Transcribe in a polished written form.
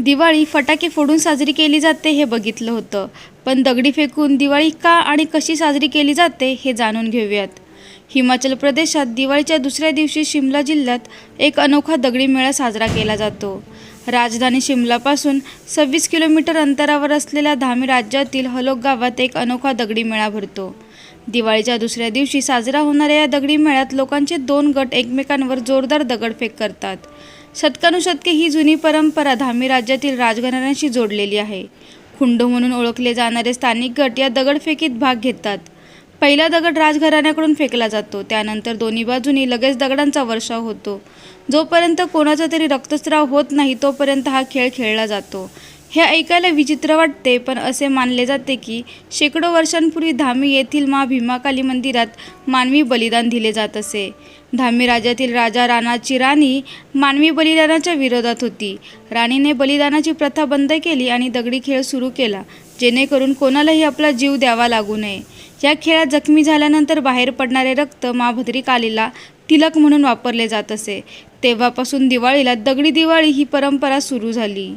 दिवाळी फटाके फोडून साजरी केली जाते हे बघितलं होतं, पण दगडी फेकून दिवाळी का आणि कशी साजरी केली जाते हे जाणून घेऊयात. हिमाचल प्रदेशात दिवाळीच्या दुसऱ्या दिवशी शिमला जिल्ह्यात एक अनोखा दगडी मेळा साजरा केला जातो. राजधानी शिमलापासून 26 किलोमीटर अंतरावर असलेल्या धामी राज्यातील हलोक गावात एक अनोखा दगडी मेळा भरतो. दिवाळीच्या दुसऱ्या दिवशी साजरा होणाऱ्या या दगडी मेळ्यात लोकांचे 2 गट एकमेकांवर जोरदार दगडफेक करतात. शतकानुशतके ही जुनी परंपरा धामी राज्यातील राजघराण्यांशी जोडलेली आहे. खुंडो म्हणून ओळखले जाणारे स्थानिक गट या दगडफेकीत भाग घेतात. पहिला दगड राजघराण्याकडून फेकला जातो. त्यानंतर दोन्ही बाजूंनी लगेच दगडांचा वर्षाव होतो. जोपर्यंत कोणाचा तरी रक्तस्राव होत नाही तोपर्यंत हा खेळ खेळला जातो. हे ऐकायला विचित्र वाटते, पण असे मानले जाते की शेकडो वर्षांपूर्वी धामी येथील मा भीमाकाली मंदिरात मानवी बलिदान दिले जात असे. धामी राज्यातील राजा राणाची राणी मानवी बलिदानाच्या विरोधात होती. राणीने बलिदानाची प्रथा बंद केली आणि दगडी खेळ सुरू केला, जेणेकरून कोणालाही आपला जीव द्यावा लागू नये. या खेळात जखमी झाल्यानंतर बाहेर पडणारे रक्त मा भद्रकालीला तिलक म्हणून वापरले जात असे. तेव्हापासून दिवाळीला दगडी दिवाळी ही परंपरा सुरू झाली.